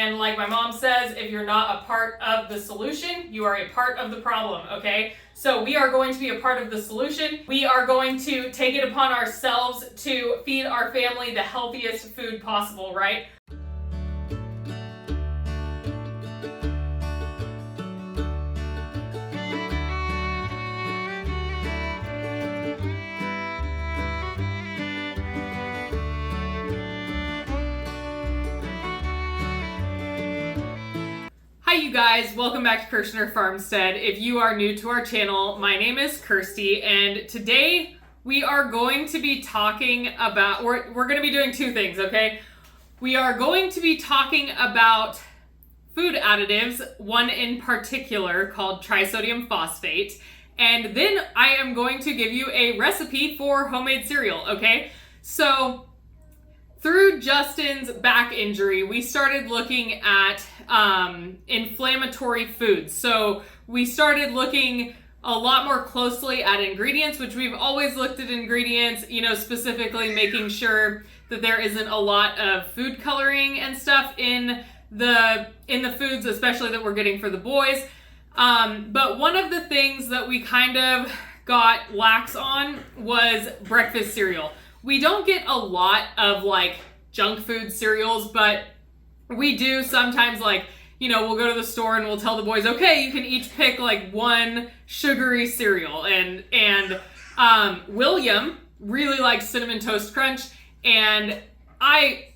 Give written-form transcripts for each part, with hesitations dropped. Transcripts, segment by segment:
And like my mom says, if you're not a part of the solution, you are a part of the problem, okay? So we are going to be a part of the solution. We are going to take it upon ourselves to feed our family the healthiest food possible, right? Hi you guys, welcome back to Kirshner Farmstead. If you are new to our channel, my name is Kirsty, and today we are going to be talking about, we're going to be doing two things, okay? We are going to be talking about food additives, one in particular called Trisodium Phosphate, and then I am going to give you a recipe for homemade cereal, okay? So, through Justin's back injury, we started looking at inflammatory foods. So we started looking a lot more closely at ingredients, which we've always looked at ingredients, you know, specifically making sure that there isn't a lot of food coloring and stuff in the foods, especially that we're getting for the boys. But one of the things that we kind of got lax on was breakfast cereal. We don't get a lot of like junk food cereals, but we do sometimes, like, you know, we'll go to the store and we'll tell the boys, okay, you can each pick like one sugary cereal. And William really likes Cinnamon Toast Crunch, and I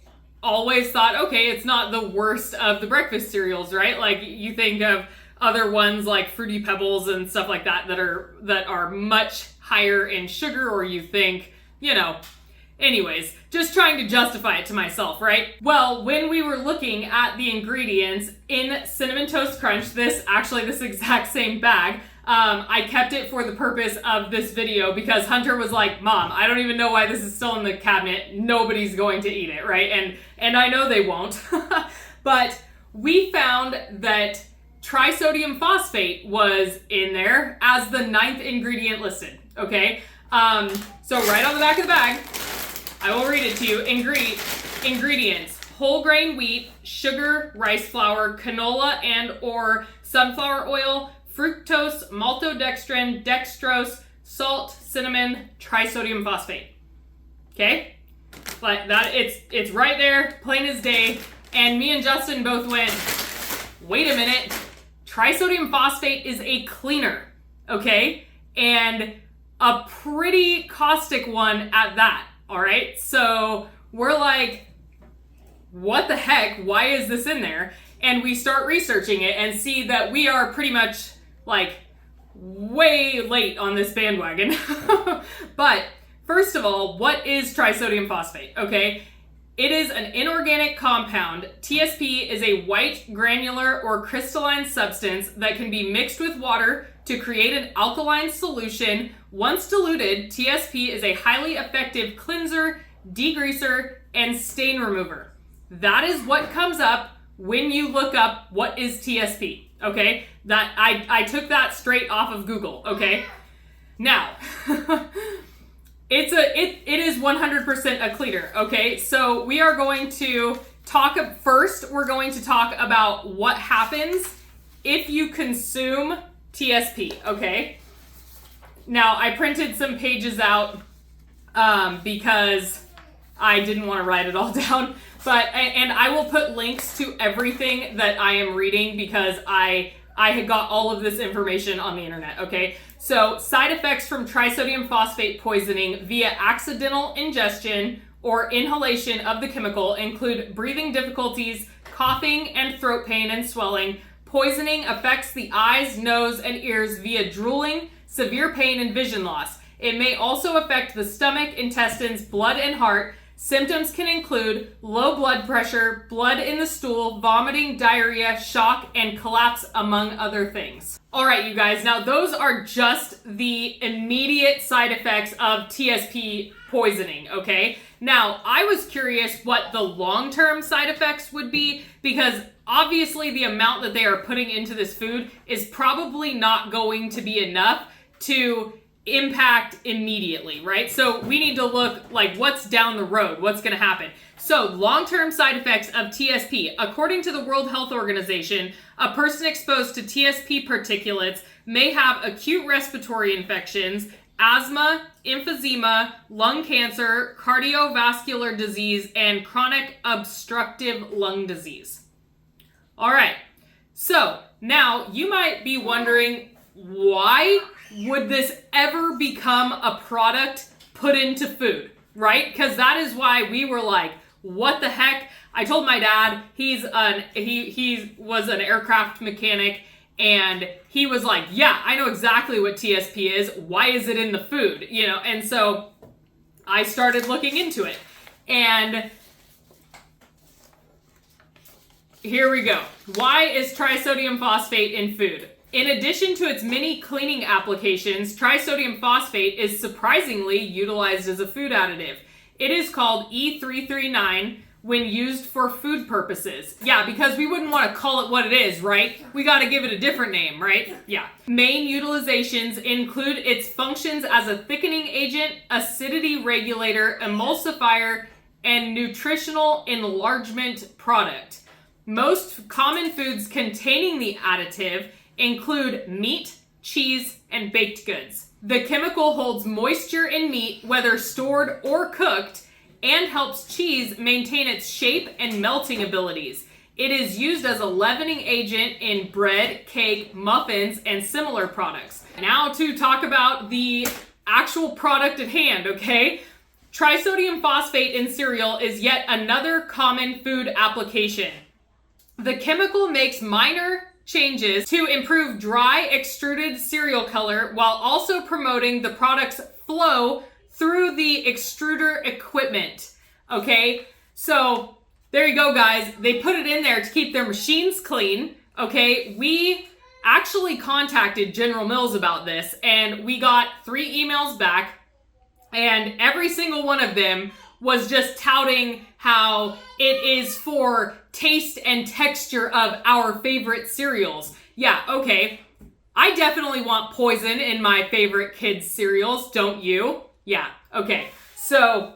always thought, okay, it's not the worst of the breakfast cereals, right? Like you think of other ones like Fruity Pebbles and stuff like that that are much higher in sugar, or you think, you know, anyways, just trying to justify it to myself, right? Well, when we were looking at the ingredients in Cinnamon Toast Crunch, this exact same bag, I kept it for the purpose of this video because Hunter was like, Mom, I don't even know why this is still in the cabinet. Nobody's going to eat it, right? And I know they won't. But we found that Trisodium Phosphate was in there as the 9th ingredient listed, okay? So right on the back of the bag, I will read it to you. Ingredients: whole grain wheat, sugar, rice flour, canola and or sunflower oil, fructose, maltodextrin, dextrose, salt, cinnamon, trisodium phosphate. Okay? But that it's right there, plain as day. And me and Justin both went, wait a minute, trisodium phosphate is a cleaner, okay? And a pretty caustic one at that. All right, so we're like, what the heck? Why is this in there? And we start researching it and see that we are pretty much like way late on this bandwagon. But first of all, what is trisodium phosphate? Okay, it is an inorganic compound. TSP is a white, granular, or crystalline substance that can be mixed with water to create an alkaline solution. Once diluted, TSP is a highly effective cleanser, degreaser, and stain remover. That is what comes up when you look up what is TSP, okay? That I took that straight off of Google, okay? Now, it is 100% a cleaner, okay? So we are going to talk, first we're going to talk about what happens if you consume TSP, okay? Now, I printed some pages out because I didn't want to write it all down, and I will put links to everything that I am reading because I had got all of this information on the internet, okay? So, side effects from trisodium phosphate poisoning via accidental ingestion or inhalation of the chemical include breathing difficulties, coughing, and throat pain and swelling. Poisoning affects the eyes, nose, and ears via drooling, severe pain, and vision loss. It may also affect the stomach, intestines, blood, and heart. Symptoms can include low blood pressure, blood in the stool, vomiting, diarrhea, shock, and collapse, among other things. All right, you guys, now those are just the immediate side effects of TSP poisoning, okay? Now, I was curious what the long-term side effects would be because obviously the amount that they are putting into this food is probably not going to be enough to impact immediately, right? So we need to look like what's down the road, what's going to happen. So, long-term side effects of TSP. According to the World Health Organization, a person exposed to TSP particulates may have acute respiratory infections, asthma, emphysema, lung cancer, cardiovascular disease, and chronic obstructive lung disease. All right, so now you might be wondering, why would this ever become a product put into food, right? Because that is why we were like, what the heck? I told my dad, he was an aircraft mechanic, and he was like, yeah, I know exactly what TSP is. Why is it in the food? You know, and so I started looking into it. And here we go. Why is trisodium phosphate in food? In addition to its many cleaning applications, trisodium phosphate is surprisingly utilized as a food additive. It is called E339 when used for food purposes. Yeah, because we wouldn't want to call it what it is, right? We got to give it a different name, right? Yeah. Main utilizations include its functions as a thickening agent, acidity regulator, emulsifier, and nutritional enlargement product. Most common foods containing the additive include meat, cheese, and baked goods. The chemical holds moisture in meat, whether stored or cooked, and helps cheese maintain its shape and melting abilities. It is used as a leavening agent in bread, cake, muffins, and similar products. Now to talk about the actual product at hand, okay? Trisodium phosphate in cereal is yet another common food application. The chemical makes minor changes to improve dry extruded cereal color while also promoting the product's flow through the extruder equipment. Okay, so there you go, guys. They put it in there to keep their machines clean. Okay, we actually contacted General Mills about this, and we got 3 emails back, and every single one of them was just touting how it is for taste and texture of our favorite cereals. Yeah, okay. I definitely want poison in my favorite kids' cereals, don't you? Yeah, okay. So,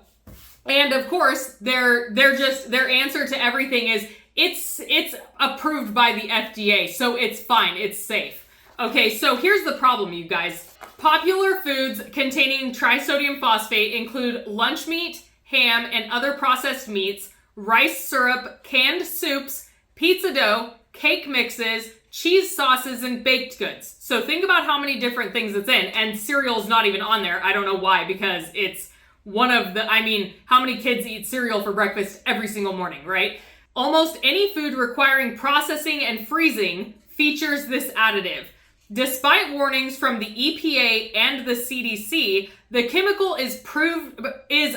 and of course, their answer to everything is it's approved by the FDA, so it's fine, it's safe. Okay, so here's the problem, you guys. Popular foods containing trisodium phosphate include lunch meat, ham, and other processed meats, rice syrup, canned soups, pizza dough, cake mixes, cheese sauces, and baked goods. So think about how many different things it's in, and cereal's not even on there. I don't know why, because it's one of the, how many kids eat cereal for breakfast every single morning, right? Almost any food requiring processing and freezing features this additive. Despite warnings from the EPA and the CDC, the chemical is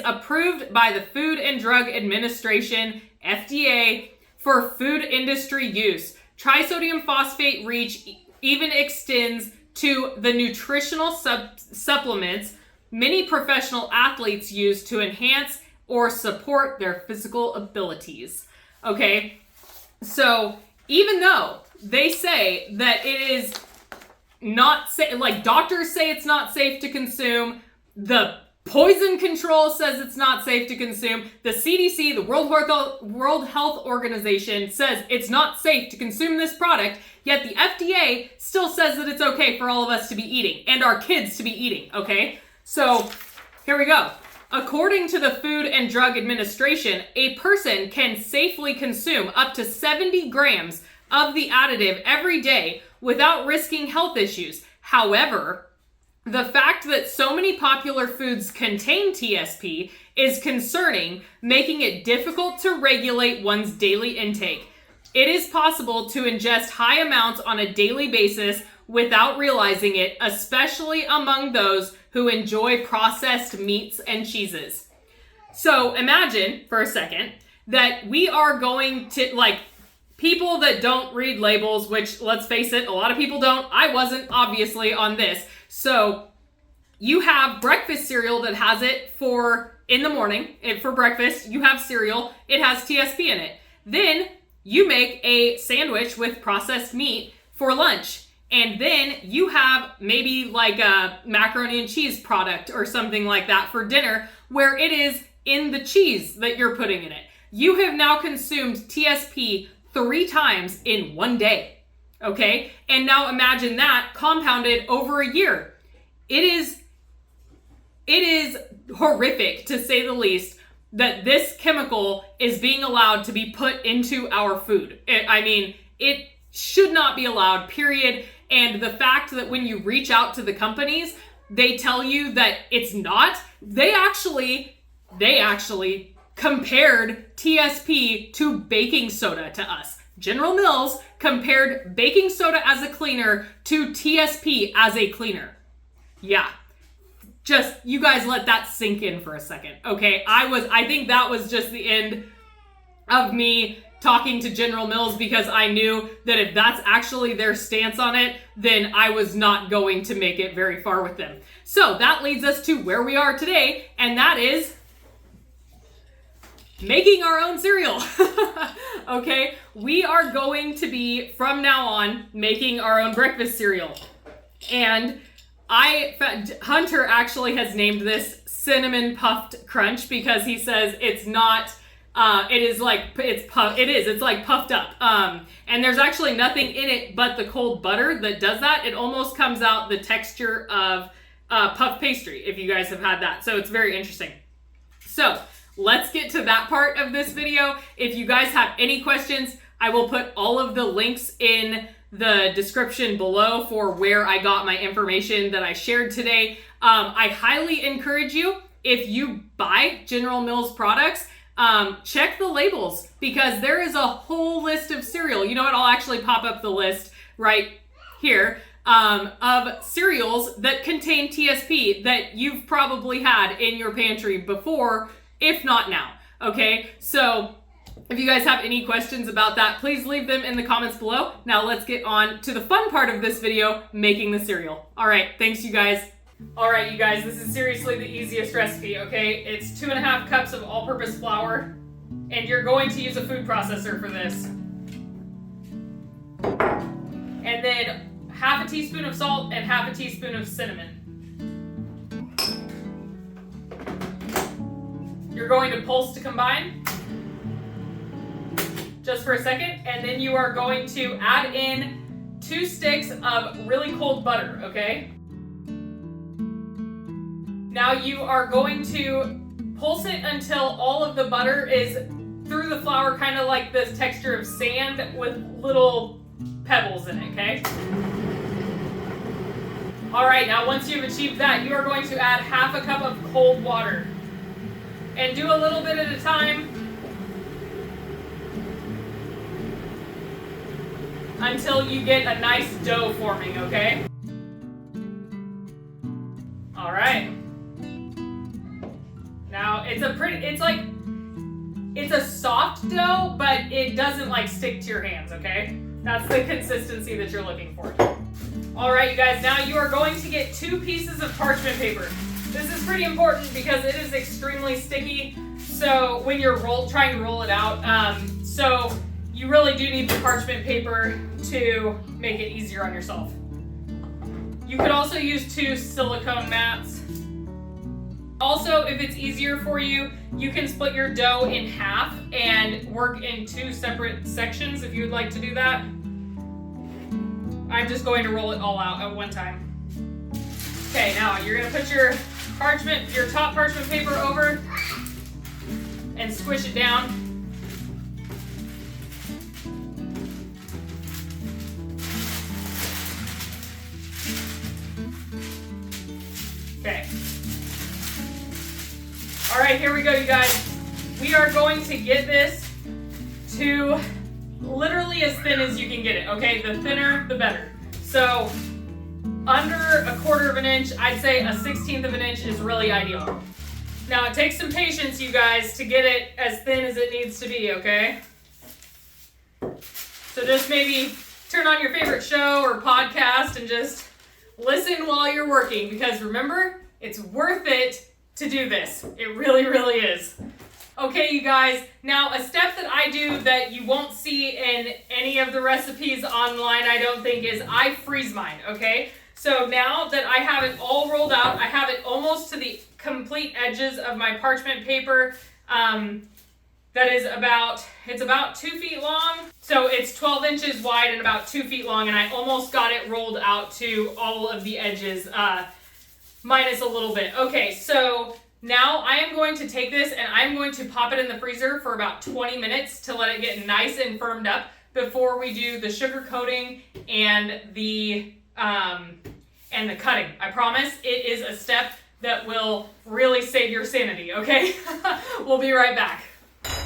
approved by the Food and Drug Administration, FDA, for food industry use. Trisodium phosphate reach even extends to the nutritional supplements many professional athletes use to enhance or support their physical abilities. Okay, so even though they say that it is not safe, like doctors say it's not safe to consume, the poison control says it's not safe to consume, the CDC, the World Health Organization, says it's not safe to consume this product, yet the FDA still says that it's okay for all of us to be eating, and our kids to be eating, okay? So, here we go. According to the Food and Drug Administration, a person can safely consume up to 70 grams of the additive every day without risking health issues. However, the fact that so many popular foods contain TSP is concerning, making it difficult to regulate one's daily intake. It is possible to ingest high amounts on a daily basis without realizing it, especially among those who enjoy processed meats and cheeses. So imagine for a second that we are going to, like, people that don't read labels, which, let's face it, a lot of people don't. I wasn't, obviously, on this. So you have breakfast cereal that has it for in the morning. For breakfast, you have cereal. It has TSP in it. Then you make a sandwich with processed meat for lunch. And then you have maybe like a macaroni and cheese product or something like that for dinner where it is in the cheese that you're putting in it. you have now consumed TSP 3 times in 1 day. Okay? And now imagine that compounded over a year. It is horrific, to say the least, that this chemical is being allowed to be put into our food. It should not be allowed, period. And the fact that when you reach out to the companies, they tell you that it's not, they actually compared TSP to baking soda to us. General Mills compared baking soda as a cleaner to TSP as a cleaner. Yeah. Just, you guys let that sink in for a second, okay? I think that was just the end of me talking to General Mills, because I knew that if that's actually their stance on it, then I was not going to make it very far with them. So that leads us to where we are today, and that is making our own cereal. Okay, we are going to be, from now on, making our own breakfast cereal. And Hunter actually has named this Cinnamon Puffed Crunch, because he says it's not, it's like puffed up. And there's actually nothing in it but the cold butter that does that. It almost comes out the texture of puff pastry, if you guys have had that. So it's very interesting. So let's get to that part of this video. If you guys have any questions, I will put all of the links in the description below for where I got my information that I shared today. I highly encourage you, if you buy General Mills products, check the labels, because there is a whole list of cereal. You know what? I'll actually pop up the list right here of cereals that contain TSP that you've probably had in your pantry before, if not now. Okay, so if you guys have any questions about that, please leave them in the comments below. Now let's get on to the fun part of this video, making the cereal. All right, thanks you guys. All right, you guys, this is seriously the easiest recipe, okay? It's 2.5 cups of all-purpose flour, and you're going to use a food processor for this. And then half a teaspoon of salt and half a teaspoon of cinnamon. You're going to pulse to combine, just for a second, and then you are going to add in 2 sticks of really cold butter, okay? Now you are going to pulse it until all of the butter is through the flour, kind of like this texture of sand with little pebbles in it, okay? All right, now once you've achieved that, you are going to add half a cup of cold water. And do a little bit at a time until you get a nice dough forming, okay? All right. Now it's a soft dough, but it doesn't like stick to your hands, okay? That's the consistency that you're looking for. All right, you guys, now you are going to get 2 pieces of parchment paper. This is pretty important because it is extremely sticky, so when you're trying to roll it out, so you really do need the parchment paper to make it easier on yourself. You could also use 2 silicone mats. Also, if it's easier for you, you can split your dough in half and work in 2 separate sections if you would like to do that. I'm just going to roll it all out at one time. Okay, now you're gonna put your top parchment paper over and squish it down. Okay. All right, here we go, you guys. We are going to get this to literally as thin as you can get it, okay? The thinner, the better. So under 1/4 of an inch, I'd say a 1/16 of an inch is really ideal. Now it takes some patience, you guys, to get it as thin as it needs to be, okay? So just maybe turn on your favorite show or podcast and just listen while you're working, because remember, it's worth it to do this. It really, really is. Okay, you guys, now a step that I do that you won't see in any of the recipes online, I don't think, is I freeze mine, okay? So now that I have it all rolled out, I have it almost to the complete edges of my parchment paper that that is it's about 2 feet long. So it's 12 inches wide and about 2 feet long, and I almost got it rolled out to all of the edges, minus a little bit. Okay, so now I am going to take this and I'm going to pop it in the freezer for about 20 minutes to let it get nice and firmed up before we do the sugar coating and the cutting. I promise it is a step that will really save your sanity, okay? We'll be right back.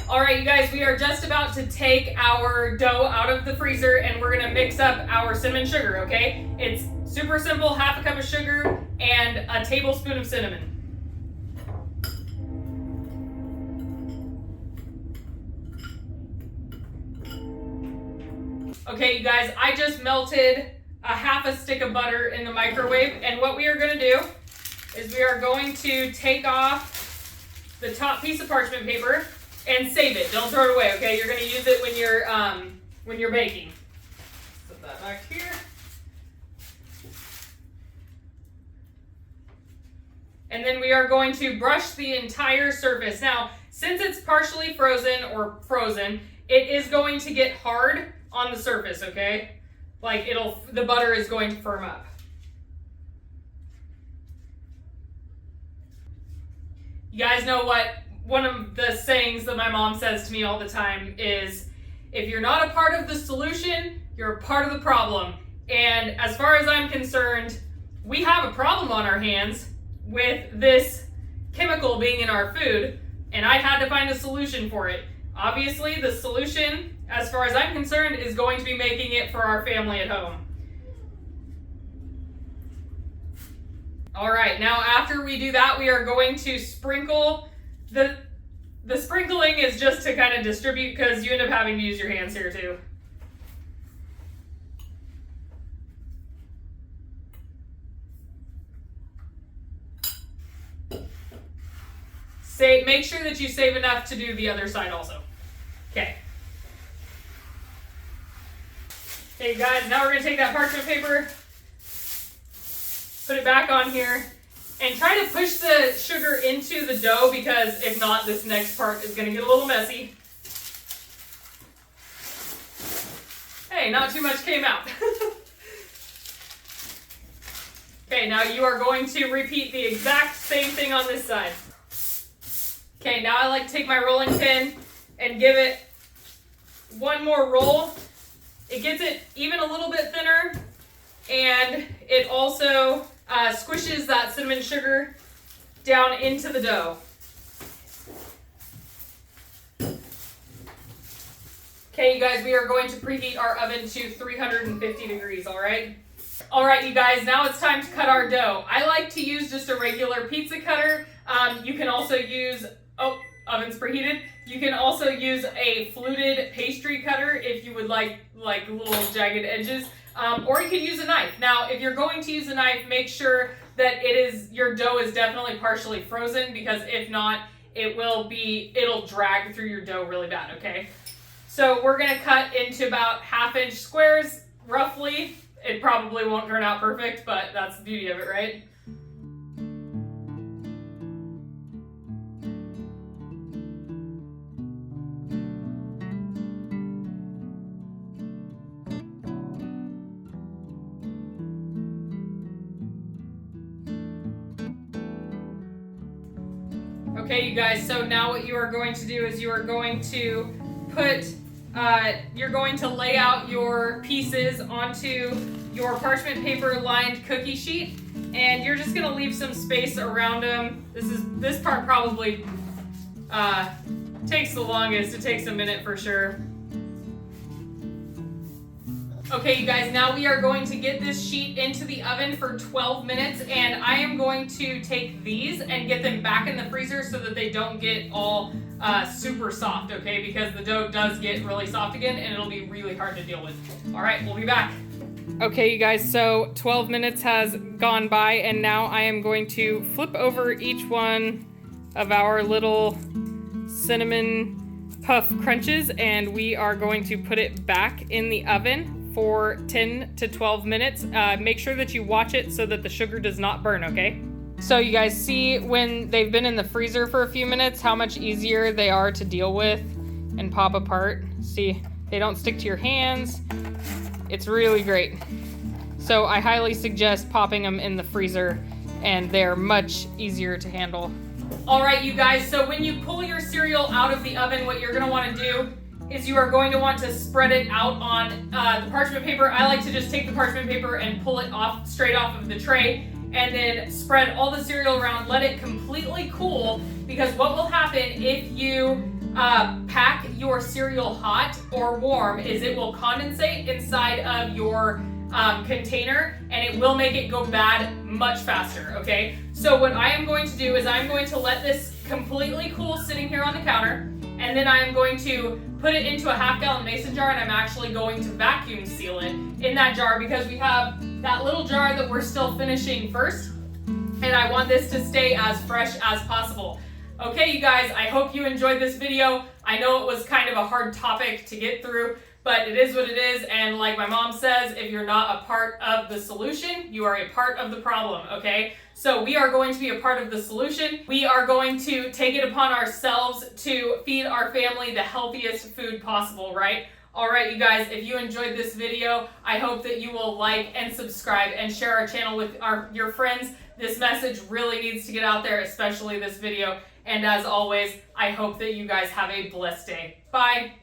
All right, you guys, we are just about to take our dough out of the freezer and we're gonna mix up our cinnamon sugar, okay? It's super simple, half a cup of sugar and a tablespoon of cinnamon. Okay, you guys, I just melted a half a stick of butter in the microwave, and what we are gonna do is we are going to take off the top piece of parchment paper and save it. Don't throw it away, okay? You're gonna use it when you're baking. Put that back here. And then we are going to brush the entire surface. Now, since it's partially frozen, it is going to get hard on the surface, okay? Like the butter is going to firm up. You guys know what one of the sayings that my mom says to me all the time is, if you're not a part of the solution, you're a part of the problem. And as far as I'm concerned, we have a problem on our hands with this chemical being in our food, and I had to find a solution for it. Obviously, the solution, as far as I'm concerned, is going to be making it for our family at home. All right, now after we do that, we are going to sprinkle. The sprinkling is just to kind of distribute because you end up having to use your hands here too. Make sure that you save enough to do the other side also. Okay. Okay guys, now we're gonna take that parchment paper, put it back on here, and try to push the sugar into the dough, because if not, this next part is gonna get a little messy. Hey, not too much came out. Okay, now you are going to repeat the exact same thing on this side. Okay, now I like to take my rolling pin and give it one more roll. It gets it even a little bit thinner, and it also squishes that cinnamon sugar down into the dough. Okay, you guys, we are going to preheat our oven to 350 degrees, all right? All right, you guys, now it's time to cut our dough. I like to use just a regular pizza cutter. You can also use, oven's preheated. You can also use a fluted pastry cutter if you would like little jagged edges, or you could use a knife. Now, if you're going to use a knife, make sure that your dough is definitely partially frozen, because if not, it'll drag through your dough really bad, okay? So we're gonna cut into about 1/2-inch squares, roughly. It probably won't turn out perfect, but that's the beauty of it, right? Okay, you guys, so now what you are going to do is you are going to lay out your pieces onto your parchment paper lined cookie sheet, and you're just gonna leave some space around them. This part probably takes the longest. It takes a minute for sure. Okay, you guys, now we are going to get this sheet into the oven for 12 minutes, and I am going to take these and get them back in the freezer so that they don't get all super soft, okay? Because the dough does get really soft again, and it'll be really hard to deal with. All right, we'll be back. Okay, you guys, so 12 minutes has gone by, and now I am going to flip over each one of our little cinnamon puff crunches, and we are going to put it back in the oven for 10 to 12 minutes. Make sure that you watch it so that the sugar does not burn, okay? So you guys see when they've been in the freezer for a few minutes how much easier they are to deal with. and pop apart. See, they don't stick to your hands. It's really great. So I highly suggest popping them in the freezer, and they're much easier to handle. All right, you guys, so when you pull your cereal out of the oven, what you're gonna wanna do is you are going to want to spread it out on the parchment paper. I like to just take the parchment paper and pull it off straight off of the tray, and then spread all the cereal around, let it completely cool, because what will happen if you pack your cereal hot or warm is it will condensate inside of your container, and it will make it go bad much faster, okay? So what I am going to do is I'm going to let this completely cool sitting here on the counter, and then I am going to put it into a half-gallon mason jar, and I'm actually going to vacuum seal it in that jar because we have that little jar that we're still finishing first, and I want this to stay as fresh as possible. Okay, you guys, I hope you enjoyed this video. I know it was kind of a hard topic to get through, but it is what it is, and like my mom says, if you're not a part of the solution, you are a part of the problem, okay? So we are going to be a part of the solution. We are going to take it upon ourselves to feed our family the healthiest food possible, right? All right, you guys, if you enjoyed this video, I hope that you will like and subscribe and share our channel with your friends. This message really needs to get out there, especially this video. And as always, I hope that you guys have a blessed day. Bye.